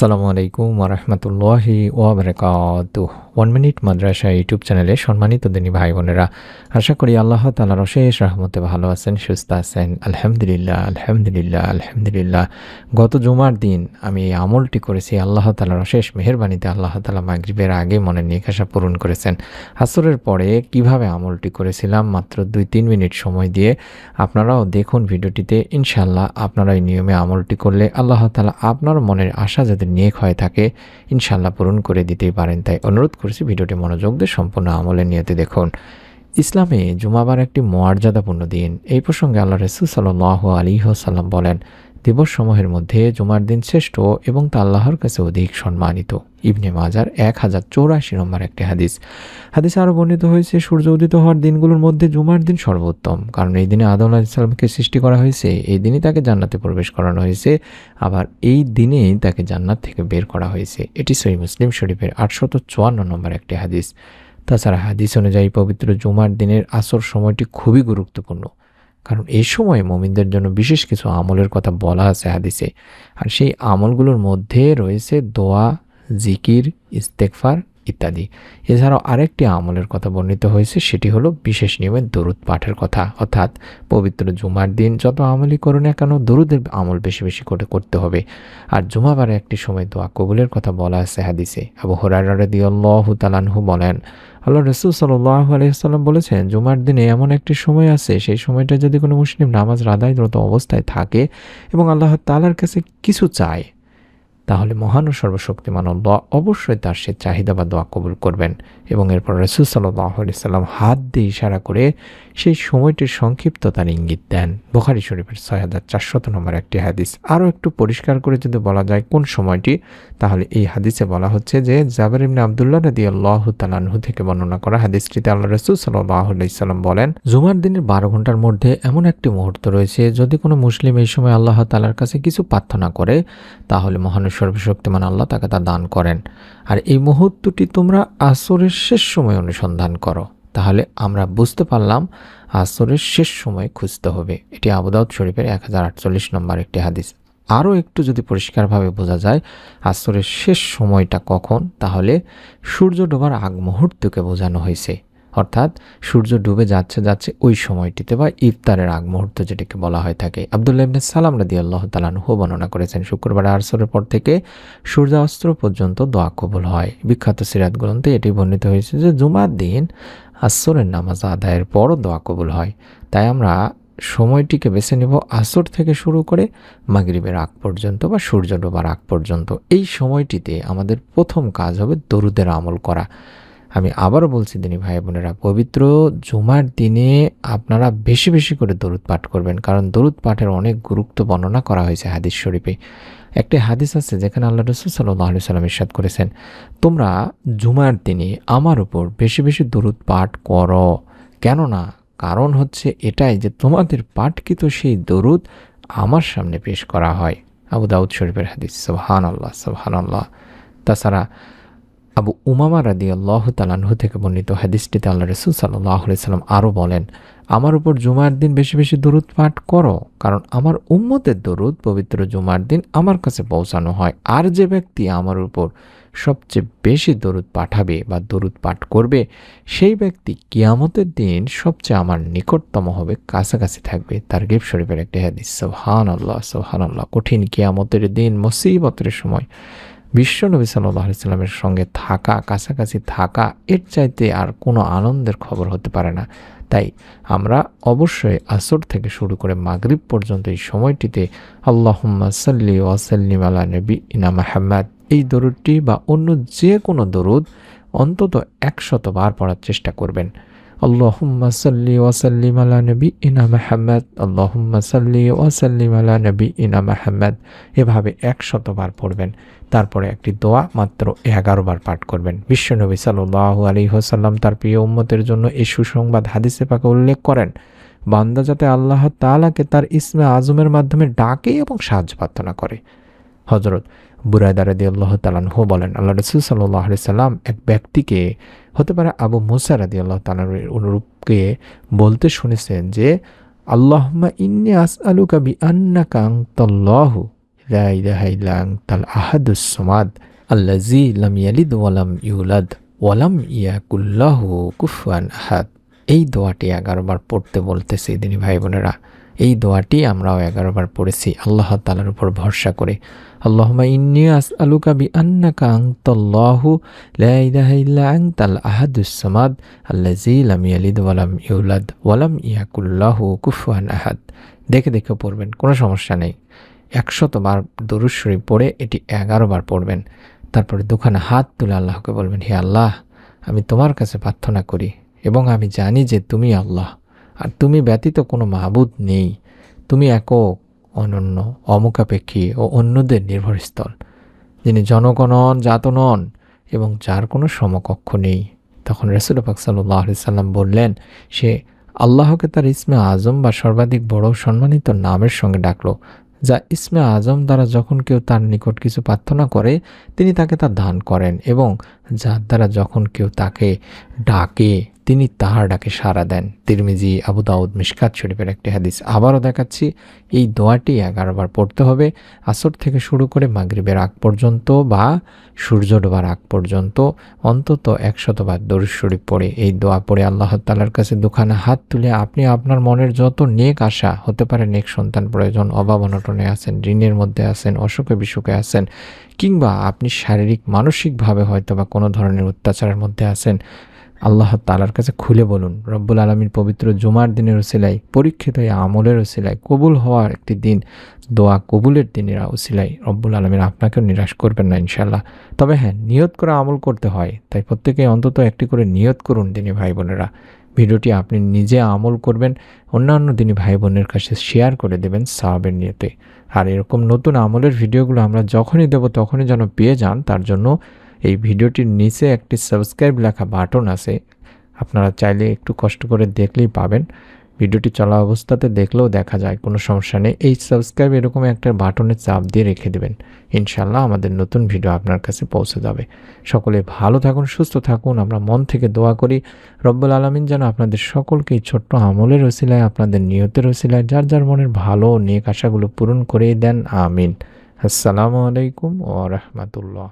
আসসালামু আলাইকুম ওয়া রাহমাতুল্লাহি ওয়া বারাকাতুহু। 1 মিনিট মাদ্রাসা ইউটিউব চ্যানেলে সম্মানিত দিনী ভাই বোনেরা, আশা করি আল্লাহ তাআলার অশেষ রহমতে ভালো আছেন, সুস্থ আছেন। আলহামদুলিল্লাহ, আলহামদুলিল্লাহ, আলহামদুলিল্লাহ। গত জুমার দিন আমি এই আমলটি করেছি। আল্লাহ তাআলার অশেষ মেহেরবানিতে আল্লাহ তাআলা মাগরিবের আগে মনের নেক আশা পূরণ করেছেন। আসরের পরে কিভাবে আমলটি করেছিলাম মাত্র 2-3 মিনিট সময় দিয়ে আপনারাও দেখুন ভিডিওটিতে। ইনশাআল্লাহ আপনারা এই নিয়মে আমলটি করলে আল্লাহ তাআলা আপনার মনের আশা যাদের নেক হয়ে থাকে ইনশাআল্লাহ পূরণ করে দিতেই পারেন। তাই অনুরোধ করছি ভিডিওটি মনোযোগ দিয়ে সম্পূর্ণ আমলের নিয়তে দেখুন। ইসলামে জুমাবার একটি মর্যাদাপূর্ণ দিন। এই প্রসঙ্গে আল্লাহ রাসূল সাল্লাল্লাহু আলাইহি ওয়াসাল্লাম বলেন, দিবসসমূহের মধ্যে জুমার দিন শ্রেষ্ঠ এবং তা আল্লাহর কাছে অধিক সম্মানিত। ইবনে মাজার 1084 নম্বর একটি হাদিস। হাদিসে আরও বর্ণিত হয়েছে, সূর্য উদিত হওয়ার দিনগুলোর মধ্যে জুমার দিন সর্বোত্তম, কারণ এই দিনে আদম আলাইহিস সালামকে সৃষ্টি করা হয়েছে, এই দিনই তাকে জান্নাতে প্রবেশ করানো হয়েছে, আবার এই দিনেই তাকে জান্নাত থেকে বের করা হয়েছে। এটি সহিহ মুসলিম শরীফের 854 নম্বর একটি হাদিস। তাছাড়া হাদিস অনুযায়ী পবিত্র জুমার দিনের আসর সময়টি খুবই গুরুত্বপূর্ণ, কারণ এই সময় মুমিনদের জন্য বিশেষ কিছু আমলের কথা বলা আছে হাদিসে। আর সেই আমলগুলোর মধ্যে রয়েছে দোয়া, জিকির, ইস্তেগফার ইত্যাদি। এছাড়াও আরেকটি আমলের কথা বর্ণিত হয়েছে, সেটি হলো বিশেষ নিয়মে দরুদ পাঠের কথা। অর্থাৎ পবিত্র জুমার দিন যত আমলই করো না কেন দরুদের আমল বেশি বেশি করে করতে হবে। আর জুমাবারে একটি সময় দোয়া কবুলের কথা বলা আছে হাদিসে। আবু হুরায়রা রাদিয়াল্লাহু তাআলা আনহু বলেন, আল্লাহ রাসূল সাল্লাল্লাহু আলাইহি ওয়াসাল্লাম বলেছেন, জুমার দিনে এমন একটি সময় আছে, সেই সময়টা যদি কোনো মুসলিম নামাজ আদায়রত অবস্থায় থাকে এবং আল্লাহ তাআলার কাছে কিছু চায়, তাহলে মহান ও সর্বশক্তিমান আল্লাহ অবশ্যই তার সে চাহিদা বা দোয়া কবুল করবেন। এবং এরপর রাসূল সাল্লাল্লাহু আলাইহি সাল্লাম হাত দিয়ে ইশারা করে সেই সময়টির সংক্ষিপ্ততার ইঙ্গিত দেন। বুখারী শরীফের 6400 নম্বর একটি হাদিস। আরও একটু পরিষ্কার করে যদি বলা যায় কোন সময়টি, তাহলে এই হাদিসে বলা হচ্ছে যে জাবের ইবনে আব্দুল্লাহ রাদিয়াল্লাহু তাআলা আনহু থেকে বর্ণনা করা হাদিসটিতে আল্লাহ রাসূল সাল্লাল্লাহু আলাইহি সাল্লাম বলেন, জুমার দিনের 12 ঘন্টার মধ্যে এমন একটি মুহূর্ত রয়েছে, যদি কোনো মুসলিম এই সময় আল্লাহ তাআলার কাছে কিছু প্রার্থনা করে, তাহলে মহান সর্বশক্তিমান আল্লাহ তাকে তা দান করেন। আর এই মুহূর্তটি তোমরা আসরের শেষ সময় অনুসন্ধান করো। তাহলে আমরা বুঝতে পারলাম আসরের শেষ সময় খুঁজতে হবে। এটি আবু দাউদ শরীফের 1048 নম্বর একটি হাদিস। আরও একটু যদি পরিষ্কারভাবে বোঝা যায় আসরের শেষ সময়টা কখন, তাহলে সূর্য ডোবার আগ মুহূর্তকে বোঝানো হয়েছে। অর্থাৎ সূর্য ডুবে যাচ্ছে যাচ্ছে ওই সময়টিতে, বা ইফতারের আগ মুহূর্ত যেটাকে বলা হয়ে থাকে। আব্দুল্লাহ ইবনে সালাম রাদিয়াল্লাহু তাআলা আনহু বর্ণনা করেছেন, শুক্রবার আসরের পর থেকে সূর্যাস্ত পর্যন্ত দোয়া কবুল হয়। বিখ্যাত সিরাত গ্রন্থে এটি বর্ণিত হয়েছে যে জুমার দিন আসরের নামাজ আদায়ের পরও দোয়া কবুল হয়। তাই আমরা সময়টিকে বেছে নেব আসর থেকে শুরু করে মাগরিবের আগ পর্যন্ত বা সূর্য ডোবার আগ পর্যন্ত। এই সময়টিতে আমাদের প্রথম কাজ হবে দরুদের আমল করা। আমি আবারও বলছি দিনী ভাই বোনেরা, পবিত্র জুমার দিনে আপনারা বেশি বেশি করে দরুদ পাঠ করবেন, কারণ দরুদ পাঠের অনেক গুরুত্ব বর্ণনা করা হয়েছে হাদিস শরীফে। একটি হাদিস আছে যেখানে আল্লাহ রাসূল সাল্লাল্লাহু আলাইহি সাল্লাম ইরশাদ করেছেন, তোমরা জুমার দিনে আমার উপর বেশি বেশি দরুদ পাঠ করো। কেননা কারণ হচ্ছে এটাই যে তোমাদের পাঠকৃত সেই দরুদ আমার সামনে পেশ করা হয়। আবু দাউদ শরীফের হাদিস। সুবহানাল্লাহ, সুবহানাল্লাহ। তাছাড়া আবু উমামা রাদিয়াল্লাহু তাআলা আনহু থেকে বর্ণিত হাদিসটিতে আল্লাহ রাসূল সাল্লাল্লাহু আলাইহি সাল্লাম আরও বলেন, আমার উপর জুমার দিন বেশি বেশি দরুদ পাঠ করো, কারণ আমার উম্মতের দরুদ পবিত্র জুমার দিন আমার কাছে পৌঁছানো হয়। আর যে ব্যক্তি আমার উপর সবচেয়ে বেশি দরুদ পাঠাবে বা দরুদ পাঠ করবে, সেই ব্যক্তি কিয়ামতের দিন সবচেয়ে আমার নিকটতম হবে, কাছাকাছি থাকবে। তারগীব শরীফের একটি হাদিস। সুবহানাল্লাহ, সুবহানাল্লাহ। কঠিন কিয়ামতের দিন, মুসিবতের সময় বিশ্বনবী সাল্লাল্লাহু আলাইহি সাল্লামের সঙ্গে থাকা, কাছাকাছি থাকা, এর চাইতে আর কোনো আনন্দের খবর হতে পারে না। তাই আমরা অবশ্যই আসর থেকে শুরু করে মাগরিব পর্যন্ত এই সময়টিতে আল্লাহুম্মা সাল্লি ওয়া সাল্লিম আলা নবিয়িনা মুহাম্মদ এই দরুদটি বা অন্য যে কোনো দরুদ অন্তত 100 বার পড়ার চেষ্টা করবেন। আল্লাহুম্মা সাল্লি ওয়া সাল্লিম আলা নবিয়িনা মুহাম্মদ, আল্লাহুম্মা সাল্লি ওয়া সাল্লিম আলা নবিয়িনা মুহাম্মদ, এভাবে 100 বার পড়বেন। তারপরে একটি দোয়া মাত্র 11 বার পাঠ করবেন। বিশ্বনবী সাল্লাল্লাহু আলাইহি ওয়াসাল্লাম তার প্রিয় উম্মতের জন্য এই সুসংবাদ হাদিসে পাকে উল্লেখ করেন, বান্দা যাতে আল্লাহ তাআলাকে তার ইসমে আজমের মাধ্যমে ডাকে এবং সাহায্য প্রার্থনা করে। হযরত বুরায়দা রাদিয়াল্লাহু তাআলা আনহু বলেন, আল্লাহ রাসূল সাল্লাল্লাহু আলাইহি সাল্লাম এক ব্যক্তিকে, হতে পারে আবু মুসা রাদিয়াল্লাহু তাআলার অনুরূপকে, বলতে শুনেছেন যে আল্লাহুম্মা ইন্নী আসআলুকা বিআন্নাকা আনতাল্লাহু লা ইলাহা ইল্লা আনতাল আহাদুস সামাদ আল্লাযী লাম ইয়ালিদ ওয়া লাম ইউলাদ ওয়া লাম ইয়াকুল লাহু কুফুয়ান আহাদ। এই দোয়াটি 11 বার পড়তে বলতেছি দিনী ভাই বোনেরা। এই দোয়াটি আমরাও 11 বার পড়েছি আল্লাহ তাআলার উপর ভরসা করে। আল্লাহুম্মা ইন্নী আসআলুকা বিআন্নাকা আনতাল্লাহু লা ইলাহা ইল্লা আনতাল আহাদুস সামাদ আল্লাযী লাম ইয়ালিদ ওয়া লাম ইউলাদ ওয়া লাম ইয়াকুল লাহু কুফুয়ান আহাদ। দেখে দেখে পড়বেন, কোনো সমস্যা নেই। 100 বার দরুদ শরীফ পড়ে এটি 11 বার পড়বেন। তারপরে দুখানা হাত তুলে আল্লাহকে বলবেন, হে আল্লাহ, আমি তোমার কাছে প্রার্থনা করি এবং আমি জানি যে তুমি আল্লাহ, আর তুমি ব্যতীত কোনো মাবুদ নেই। তুমি একক, অনন্য, অমুখাপেক্ষী ও অন্যদের নির্ভরস্থল, যিনি জনগণন, জাতনন এবং যার কোনো সমকক্ষ নেই। তখন রাসূল পাক সাল্লাল্লাহু আলাইহি সাল্লাম বললেন, সে আল্লাহকে তার ইসমে আজম বা সর্বাধিক বড় সম্মানিত নামের সঙ্গে ডাকলো, যা ইসমে আজম দ্বারা যখন কেউ তার নিকট কিছু প্রার্থনা করে তিনি তাকে তা দান করেন, এবং যার দ্বারা যখন কেউ তাকে ডাকে তিনি তাহার ডাকে সাড়া দেন। তিরমিজি, আবু দাউদ, মিশকাত শরীফের একটি হাদিস। আবারও দেখাচ্ছি, এই দোয়াটি 11 বার পড়তে হবে। আসর থেকে শুরু করে মাগরিবের আগ পর্যন্ত বা সূর্য ডোবার আগ পর্যন্ত অন্তত 100 বার দরুদ শরীফ পড়ে এই দোয়া পড়ে আল্লাহ তাআলার কাছে দুখানা হাত তুলে আপনি আপনার মনের যত নেক আশা, হতে পারে নেক সন্তান প্রয়োজন, অভাব অনটনে আছেন, ঋণের মধ্যে আছেন, অসুখে বিসুখে আছেন, কিংবা আপনি শারীরিক মানসিকভাবে হয়তো বা কোনো ধরনের অত্যাচারের মধ্যে আছেন, আল্লাহ তাআলার কাছে খুলে বলুন। রব্বুল আলামিন পবিত্র জুমার দিনের উসিলায়, পরীক্ষিত এই আমলের উসিলায়, কবুল হওয়ার একটি দিন, দোয়া কবুলের দিনের উসিলায় রব্বুল আলামিন আপনাকেও নিরাশ করবেন না ইনশাআল্লাহ। তবে হ্যাঁ, নিয়ত করে আমল করতে হয়, তাই প্রত্যেকেই অন্তত একটি করে নিয়ত করুন দিনী ভাই বোনেরা। ভিডিওটি আপনি নিজে আমল করবেন, অন্যান্য দিনী ভাই বোনের কাছে শেয়ার করে দেবেন সওয়াবের নিয়তে। আর এরকম নতুন আমলের ভিডিওগুলো আমরা যখনই দেব তখনই যেন পেয়ে যান, তার জন্য এই ভিডিওটির নিচে একটি সাবস্ক্রাইব লেখা বাটন আছে, আপনারা চাইলে একটু কষ্ট করে দেখলেই পাবেন। ভিডিওটি চলা অবস্থাতে দেখলেও দেখা যায়, কোনো সমস্যা নেই। এই সাবস্ক্রাইব এরকম একটা বাটনে চাপ দিয়ে রেখে দেবেন, ইনশাআল্লাহ আমাদের নতুন ভিডিও আপনার কাছে পৌঁছে যাবে। সকলে ভালো থাকুন, সুস্থ থাকুন। আমরা মন থেকে দোয়া করি রব্বুল আলামিন যেন আপনাদের সকলকে এই ছোট্ট আমলের ওসিলায়, আপনাদের নিয়তের ওসিলায় যার যার মনের ভালো নেক আশাগুলো পূরণ করে দেন। আমিন। আসসালামু আলাইকুম ওয়া রাহমাতুল্লাহ।